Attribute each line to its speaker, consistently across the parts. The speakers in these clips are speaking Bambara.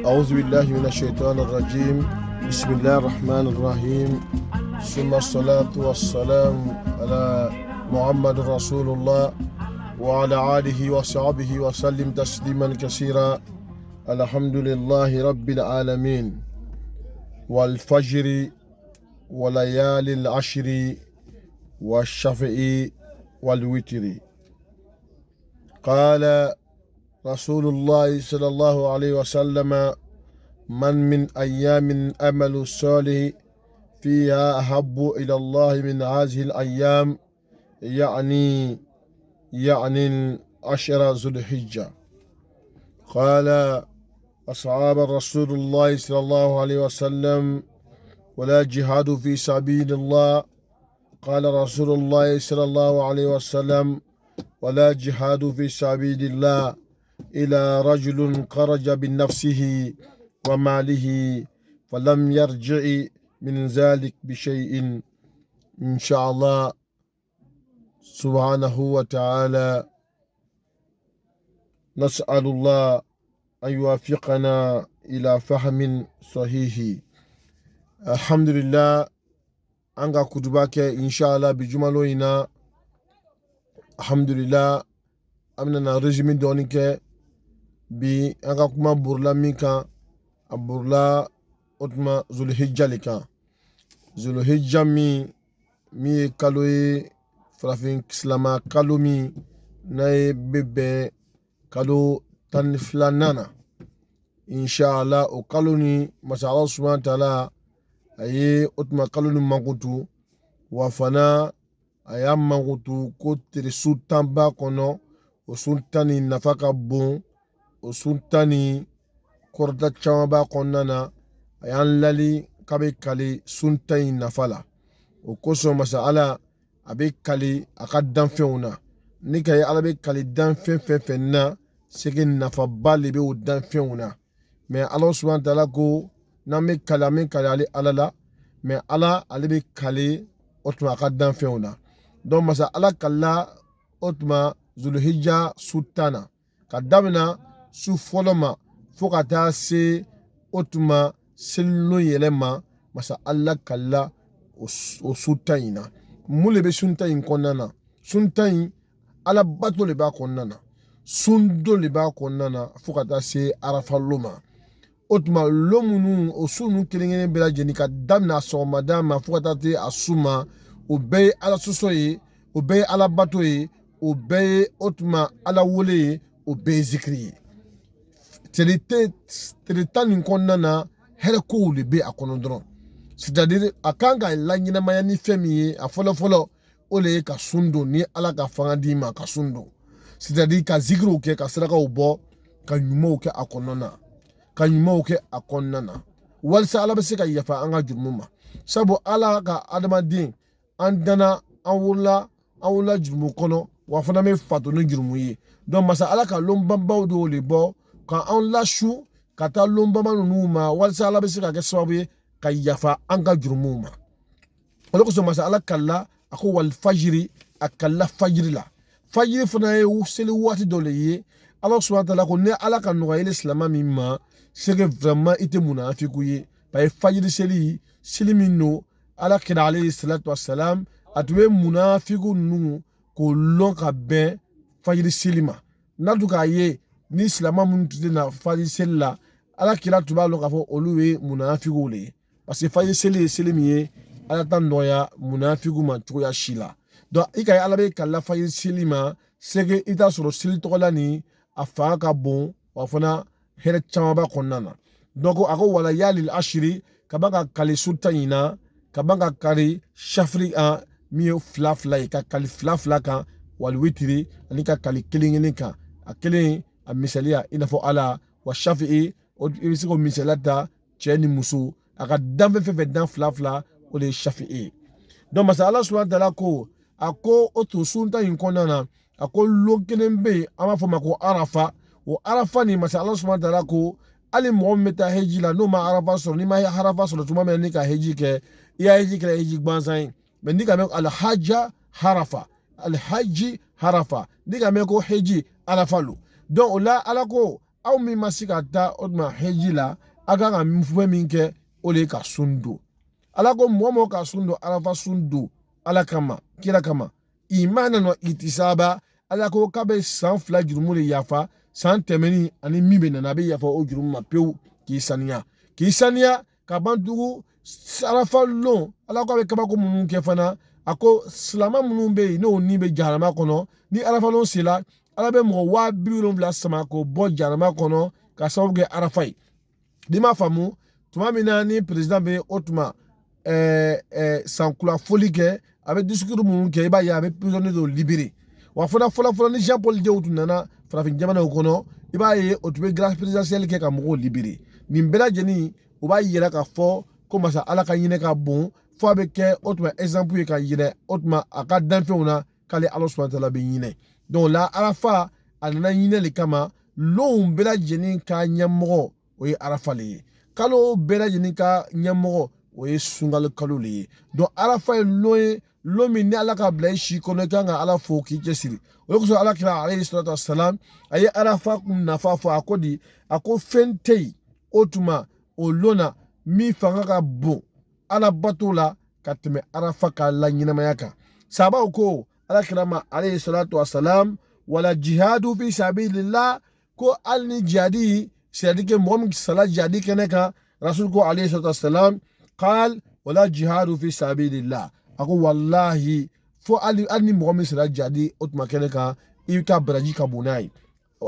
Speaker 1: أعوذ بالله من الشيطان الرجيم. بسم الله الرحمن الرحيم. ثم الصلاة والسلام على محمد رسول الله وعلى آله وصحبه وسلم تسليما كثيرا. الحمد لله رب العالمين. والفجر وليالي العشر والشفع والوتر. قال رسول الله صلى الله عليه وسلم: من أيام أمل الصالح فيها أحب إلى الله من هذه الأيام، يعني عشر ذو الحجة. قال أصحاب رسول الله صلى الله عليه وسلم: ولا جهاد في سبيل الله. قال رسول الله صلى الله عليه وسلم: ولا جهاد في سبيل الله إلى رجل خرج بنفسه وماله فلم يرجع من ذلك بشيء. إن شاء الله سبحانه وتعالى نسأل الله أن يوفقنا إلى فهم صحيح. الحمد لله. anga kutubake inshallah bijumalo ina. Alhamdulillah, amna na résumé doni ke bi anga kuma burla mika aburla otma zulhijja lika. Zulhijja mi kaloye farafin islama kalo mi na bebe kalo tanflanana. Inshallah o kalo ni masa Allah subhanahu wa ta'ala aye otma kalo ni mangutu wafana aya mangutu ko tere sultan ba kono. O sultani nafa ka bon, o sultani korda caman b'a kɔnɔna na. A y'an lali k'a bɛ kali sultan in nafa la. O kosɔn masa Ala a bɛ kali a ka danfɛnw na. Ni ka ye Ala bɛ kali danfɛn fɛn fɛn na, sege nafaba de bɛ o danfɛnw na. Mais Ala subhanahu wa ta'ala ko n'an bɛ kali an bɛ kali ale Ala la, mais Ala ale bɛ kali o tuma a ka danfɛnw na. Donc masa Ala kalila o tuma Zulhijja sultana ka damina su fɔlɔ ma fo ka taa se o tuma selilon yɛlɛ ma. Masa Ala kalila o sultan in na. Mun de bɛ sultan in kɔnɔna na? Sultan in Ala bato de b'a kɔnɔna na, sundo de b'a kɔnɔna na fo ka taa se arafa lon ma. O tuma lon minnu o su ninnu kelen kelen bɛɛ lajɛlen ka damina a sɔgɔmada ma fo ka taa se a su ma, o bɛɛ ye Ala sɔsɔ ye, o bɛɛ ye Ala bato ye, o bɛɛ ye o tuma Ala wele ye, o bɛɛ ye zikiri ye. Tile tan nin kɔnɔna na hɛrɛ kow de bɛ a kɔnɔ dɔrɔn. C'est-à-dire a kan ka laɲɛnamaya ni fɛn min ye, a fɔlɔ fɔlɔ o de ye ka sun don ni Ala ka fanga d'i ma ka sun don. C'est-à-dire ka zikiriw kɛ, ka sarakaw bɔ, ka ɲumanw kɛ a kɔnɔna na, ka ɲumanw kɛ a kɔnɔna na. Walasa Ala bɛ se ka yafa an ka jurumu ma. Sabu Ala ka adamaden an dana, an wolola jurumu kɔnɔ, wa fana bɛ fato ni jurumu ye. Donc masa Ala ka lɔnbabaw dɔw de bɔ ka an lasu ka taa lɔnbaba ninnu ma, walasa Ala bɛ se ka kɛ sababu ye ka yafa an ka jurumuw ma. O de kosɔn masa Ala kalila a ko wal fajiri, a kalila fajiri la. Fajiri fana ye seli waati dɔ le ye. Ala subhanahu wa ta'ala ko ne Ala ka nɔgɔya ile silamɛ min ma, c'est que vraiment i tɛ munafiku ye. Parce que fajiri seli min don Ala kira alayhi salatu wassalam a tun bɛ munafiku ninnu k'o lɔn ka bɛn fajiri seli ma. N'a tun k'a ye ni silamɛ minnu tun tɛ na fajiri seli la, Ala kira tun b'a lɔn k'a fɔ olu ye munafiku le ye. Parce que fajiri seli ye seli min ye Ala ta nɔgɔya munafiku ma cogoya si la. Donc i ka ye Ala bɛ kalila fajiri seli ma, c'est que i t'a sɔrɔ seli tɔgɔla ni a fanga ka bon, wa fana hɛrɛ caman b'a kɔnɔna na. Donc a ko wala yalil ashiri ka ban ka kali sultan in na, ka ban ka kari shafri an min ye fila fila ye, ka kali fila fila kan, wali witiri ani ka kali kelen kelen kan. A kelen a misaliya i n'a fɔ Ala wa shafi'i i bɛ se k'o misaliya ta cɛ ni muso, a ka danfɛn fɛn fɛn dan fila fila o de ye shafi'i. Donc masa Ala subhanahu wa ta'ala ko a ko o to sultan in kɔnɔna na, a ko lon kelen bɛ yen an b'a fɔ ma ko arafa. O arafa ni masa Allah subhanahu wa ta'ala ko hali mɔgɔ min bɛ taa heji la n'o ma arafa sɔrɔ, n'i ma arafa sɔrɔ tuma min na ni ka heji kɛ, i y'a heji kɛ heji gansan ye. Mais ni ka mɛn alhaja harafa, al-hajji harafa ni ka meko hajji arafa lo donc o la ala ko aw min ma se ka taa o tuma hajji la a ka kan fɛn min kɛ o de ye ka sun don ala ko mɔgɔ mɔgɔ ka sun don arafa sun don ala kama kira kama imana no itisaba ala ko k'a bɛ san 2 jurumu de yafa san tɛmɛni ani min bɛ nana a bɛ yafa o jurumu ma pewu k'i saniya ka ban tugu arafa lon ala ko a bɛ kabako minnu kɛ fana a ko silama minnu bɛ yen n'o ni bɛ jahanama kɔnɔ ni arafa lon sera ala bɛ mɔgɔ 70,000 sama k'o bɔ jahanama kɔnɔ ka sababu kɛ arafa ye n'i m'a faamu tuma min na ni président bɛ o tuma sankula foli kɛ a bɛ discours minnu kɛ i b'a ye a bɛ prisonniers dɔw libérer wa fana fɔlɔ ni Jean Paul Dieu tun nana farafin jamanaw kɔnɔ i b'a ye o tun bɛ grâce présidentielle kɛ ka mɔgɔw libérer nin bɛɛ lajɛlen o b'a yira k'a fɔ ko masa ala ka hinɛ ka bon fo a bɛ kɛ o tuma exemple ye ka yira o tuma a ka danfɛnw na k'ale ala subahana taala bɛ hinɛ donc la arafa a nana hinɛ le kama lon bɛɛ lajɛlen ka ɲɛmɔgɔ o ye arafa le ye kalo bɛɛ lajɛlen ka ɲɛmɔgɔ o ye sunkalo kalo le ye donc arafa ye lon ye lon min ni ala ka bila i si kɔnɔ i kan ka ala fo k'i cɛsiri o de kosɔn ala kira alayhi salatu wasalam a ye arafa nafa fɔ a ko fɛn tɛ yen o tuma o lon na min fanga ka bon ala bato la ka tɛmɛ arafa ka la ɲɛnamaya kan sababu ko ala kira ma alayhi salatu wasalam wala jihadu fi sabilillah ko hali ni jihadi c'est-à-dire mɔgɔ min sala jihadi kɛnɛ kan rasul ko alayhi salatu wasalam qal wala jihadu fi sabilillah a ko wallahi fo hali ni mɔgɔ min sala jihadi o tuma kɛnɛ kan i ka baraji ka bon n'a ye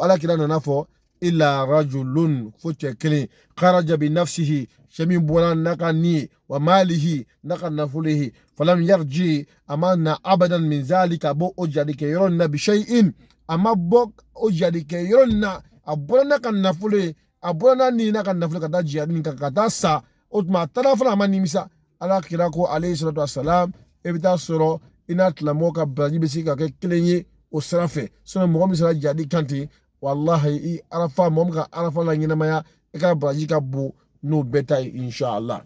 Speaker 1: ala kira nana fɔ illa rajulun fo cɛ kelen kharaja bi nafsihi cɛ min bɔra n'a ka ni wa malihi n'a ka nafolo falam yarji a ma na abadan min zalika bɔ o jihadi kɛ yɔrɔ na bi shay'in a ma bɔ o jihadi kɛ yɔrɔ na a bɔra n'a ka nafolo ye a bɔra n'a ni n'a ka nafolo ka taa jihadi kan ka taa sa o tuma a taara fana a ma nimisa ala kira ko alayhi salatu wasalam e bɛ taa sɔrɔ i n'a tilamɔgɔ ka baraji bɛ se ka kɛ kelen ye o sira fɛ mɔgɔ min sera jihadi kan ten wallahi i arafa mɔgɔ min ka arafa la ɲɛnamaya i ka baraji ka bon n'o bɛɛ ta ye inshallah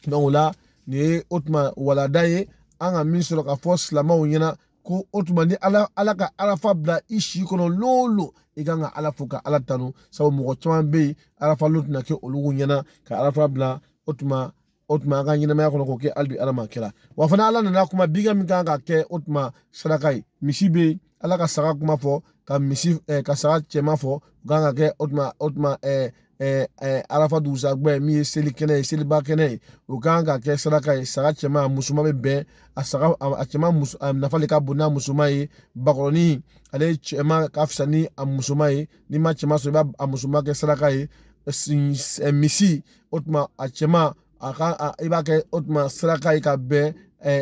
Speaker 1: donc o la nin ye o tuma walada ye an ka min sɔrɔ ka fɔ silamɛw ɲɛna ko o tuma ni ala ka arafa bila i si kɔnɔ lolo i kan ka ala fo ka ala tanu sabu mɔgɔ caman bɛ yen arafa lo tɛna kɛ olu ɲɛna ka arafa bila o tuma an ka ɲɛnamaya kɔnɔ k'o kɛ hali bi ala ma kɛra wa fana ala nana kuma biga min kan ka kɛ o tuma saraka ye misi bɛ yen ala ka saga kuma fɔ ka saga cɛman fɔ o kan ka kɛ o tuma arafa dugusajɛ min ye seli kɛnɛ ye seliba kɛnɛ ye o kan ka kɛ saraka ye saga cɛman a musoman bɛ bɛn a cɛman nafa de ka bon n'a musoman ye bakɔrɔni ale cɛman ka fisa ni a musoman ye n'i ma cɛman sɔrɔ i b'a a musoman kɛ saraka ye misi o tuma a cɛman i b'a kɛ o tuma saraka ye ka bɛn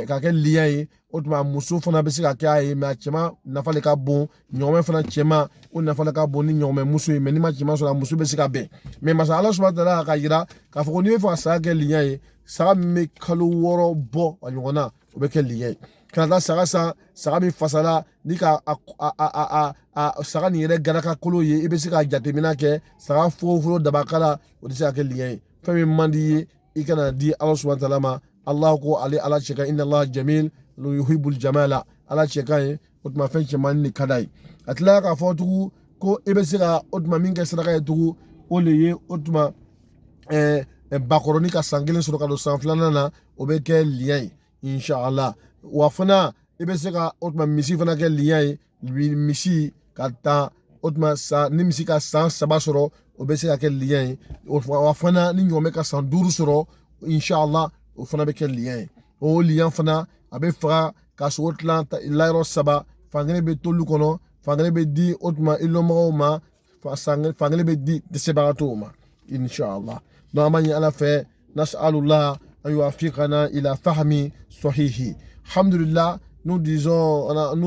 Speaker 1: ka kɛ liya ye o tuma muso fana bɛ se ka kɛ a ye mɛ a cɛman nafa de ka bon ɲɔgɔmɛ fana cɛman o nafa de ka bon ni ɲɔgɔmɛ muso ye mɛ n'i ma cɛman sɔrɔ a muso bɛ se ka bɛn mɛ masa ala subahana taala ka yira k'a fɔ ko n'i bɛ fɛ ka saga kɛ liya ye saga min bɛ kalo 6 bɔ a ɲɔgɔn na o bɛ kɛ liya ye kana taa saga san saga min fasala ni ka saga nin yɛrɛ garaka kolo ye i bɛ se ka jateminɛ kɛ saga foforo dabakala o tɛ se ka kɛ liya ye fɛn min man di ye i kana di ala subahana taala ma Allah ko ale ala cɛ ka inna Allah jamil yuhibbul jamala ala cɛ ka ye o tuma fɛn cɛman ni ka d'a ye a tila k'a fɔ tugun ko i bɛ se ka o tuma min kɛ saraka ye tugun o le ye o tuma bakɔrɔni ka san 1 sɔrɔ ka don san 2nan na o bɛ kɛ liya ye inshallah wa fana i bɛ se ka o tuma misi fana kɛ liya ye misi ka taa o tuma ni misi ka san 3 sɔrɔ o bɛ se ka kɛ liya ye wa fana ni ɲɔgɔmɛ ka san 5 sɔrɔ inshallah o fana bɛ kɛ liya ye o liya fana a bɛ faga ka sogo tilan layɔrɔ 3 fankelen bɛ tolu kɔnɔ fankelen bɛ di o tuma ilɔmɔgɔw ma fankelen bɛ di dɛsɛbagatɔw ma inshallah donc an b'a ɲini ala fɛ nas'alullah an yuwafiqana ila fahmi sahihi alhamdulillah nous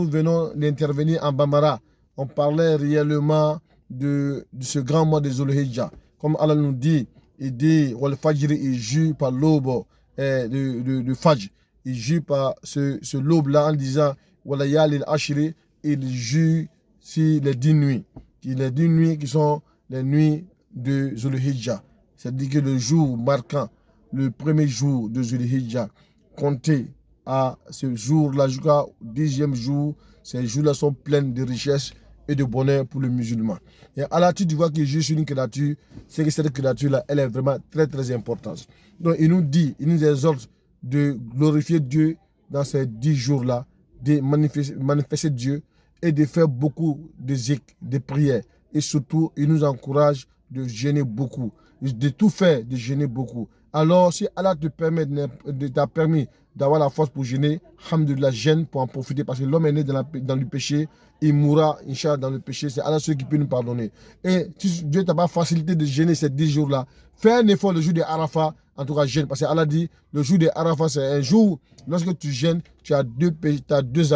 Speaker 1: venons d'intervenir en Bambara on parlait réellement de ce grand mois de Zulhijja comme Allah nous dit il dit wal fajri il jure par l'aube de Fajr il jure par ce l'aube-là en disant Walayal al-Ashri, il jure sur les 10 nuits. Les 10 nuits qui sont les nuits de Zulhijja. C'est-à-dire que le jour marquant, le premier jour de Zulhijja, compté à ce jour-là, jusqu'au 10e jour, ces jours-là sont pleins de richesses et de bonheur pour le musulman. Et Allah, tu vois que Jésus est une créature, c'est que cette créature-là, elle est vraiment très très importante. Donc il nous dit, il nous exhorte de glorifier Dieu dans ces 10 jours-là, de manifester Dieu et de faire beaucoup de zikr, de prières. Et surtout, il nous encourage de jeûner beaucoup, de tout faire, de jeûner beaucoup. Alors, si Allah t'a permis d'avoir la force pour jeûner, alhamdoulilah, jeûne pour en profiter, parce que l'homme est né dans le péché, il mourra, Inch'Allah, dans le péché. C'est Allah celui qui peut nous pardonner. Et si Dieu t'a pas facilité de jeûner ces 10 jours-là, fais un effort le jour de Arafat, en tout cas jeûne, parce que Allah dit, le jour de Arafat, c'est un jour, lorsque tu jeûnes, tu as 2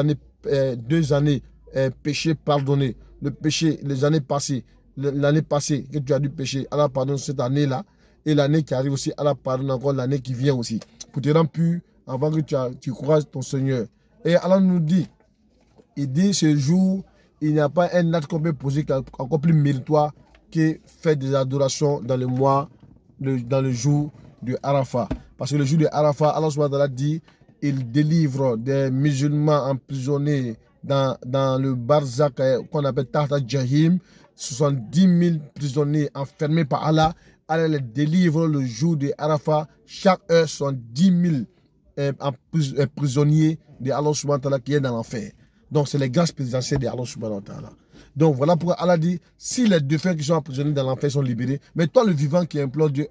Speaker 1: années, péché pardonné. Le péché, les années passées, l'année passée que tu as dû pécher, Allah pardonne cette année-là. Et l'année qui arrive aussi, Allah pardonne encore l'année qui vient aussi. Pour te rendre pur avant que tu croises ton Seigneur. Et Allah nous dit, il dit ce jour, il n'y a pas un acte qu'on peut poser encore plus méritoire que faire des adorations dans le mois, dans le jour de Arafat. Parce que le jour de Arafat, Allah subhanahu wa ta'ala dit, il délivre des musulmans emprisonnés dans le barzak qu'on appelle Tahta Jahim. 70 000 prisonniers enfermés par Allah. Allah les délivre le jour de Arafat. Chaque heure, 70 000 prisonniers de Allah subhanahu wa ta'ala qui est dans l'enfer. Donc, c'est les grâces présidentielles de Allah subhanahu wa ta'ala. Donc, voilà pourquoi Allah dit, si les deux frères qui sont emprisonnés dans l'enfer sont libérés, mais toi, le vivant qui implore Dieu,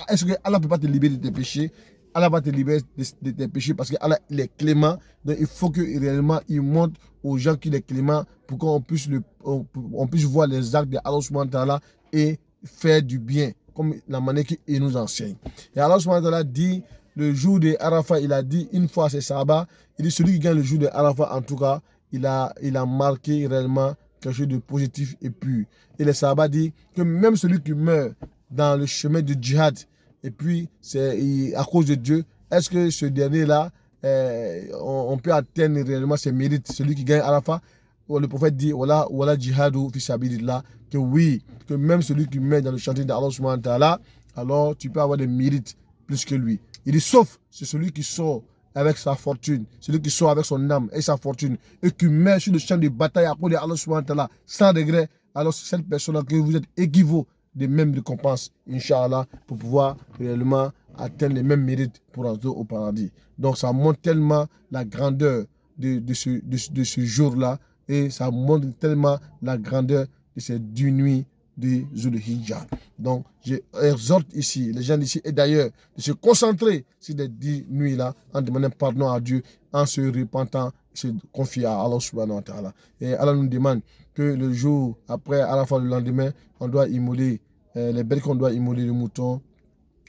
Speaker 1: est-ce que Allah ne peut pas te libérer de tes péchés? Allah va te libérer de tes péchés parce qu'Allah, il est clément. Donc, il faut que réellement, il montre aux gens qu'il est clément pour qu'on puisse, on puisse voir les actes de Allah subhanahu wa ta'ala et faire du bien, comme la manière qu'il nous enseigne. Et Allah subhanahu wa ta'ala dit, le jour de Arafat, il a dit une fois à ses sahabats, il dit celui qui gagne le jour de Arafat, en tout cas, il a marqué réellement quelque chose de positif et pur. Et les sahabats disent que même celui qui meurt dans le chemin du djihad, et puis c'est à cause de Dieu, est-ce que ce dernier-là, on peut atteindre réellement ses mérites, celui qui gagne Arafat? Le prophète dit, voilà djihadu fi sabilillah, que oui, que même celui qui meurt dans le chantier d'Allah subhanahu wa ta'ala, alors tu peux avoir des mérites plus que lui. Il dit, sauf c'est celui qui sort avec sa fortune, celui qui sort avec son âme et sa fortune, et qui met sur le champ de bataille à cause de Allah subhanahu wa ta'ala, sans regret, alors c'est cette personne-là que vous êtes équivaut des mêmes récompenses, Inch'Allah, pour pouvoir réellement atteindre les mêmes mérites pour entrer au paradis. Donc ça montre tellement la grandeur de ce jour-là, et ça montre tellement la grandeur de ces 10 nuits de Zulhijjah. Donc, j'exhorte ici, les gens d'ici et d'ailleurs, de se concentrer sur les 10 nuits-là, en demandant pardon à Dieu, en se repentant, se confier à Allah subhanahu wa ta'ala. Et Allah nous demande que le jour après, à la fin du lendemain, on doit immoler les bêtes qu'on doit immoler, le mouton,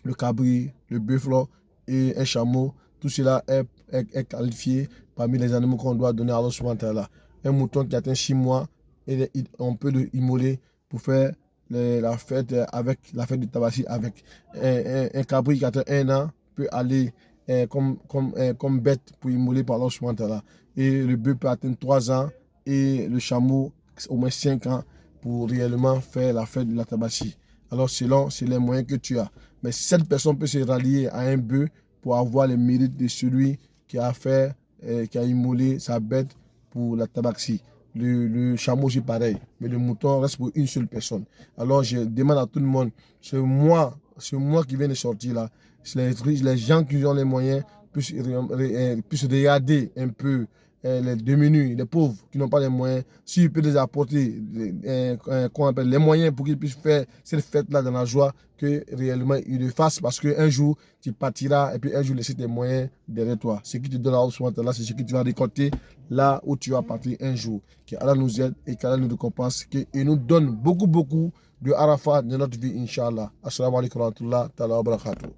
Speaker 1: le cabri, le buffle et un chameau. Tout cela est qualifié parmi les animaux qu'on doit donner à Allah subhanahu wa ta'ala. Un mouton qui atteint 6 mois, et on peut le immoler pour faire la fête du tabaski avec un cabri qui atteint 1 an peut aller comme bête pour immoler par Allah subhanahu wa ta'ala. Et le bœuf peut atteindre 3 ans et le chameau au moins 5 ans pour réellement faire la fête de la tabaski. Alors selon c'est les moyens que tu as. Mais cette personne peut se rallier à un bœuf pour avoir les mérites de celui qui a immolé sa bête pour la tabaski. Le chameau, c'est pareil. Mais le mouton reste pour une seule personne. Alors, je demande à tout le monde, ce mois qui vient de sortir là, les gens qui ont les moyens puissent regarder un peu les démunis, les pauvres qui n'ont pas les moyens, s'ils peuvent les apporter les moyens pour qu'ils puissent faire cette fête-là dans la joie, que réellement ils le fassent, parce qu'un jour tu partiras et puis un jour laisser tes moyens derrière toi. Ce qui te donne la là, c'est ce que tu vas récolter là où tu vas partir un jour. Qu'Allah nous aide et qu'Allah nous récompense, qu'il nous donne beaucoup de Arafat dans notre vie, Inch'Allah. Assalamu alaikum wa rahmatullahi wa barakatuh.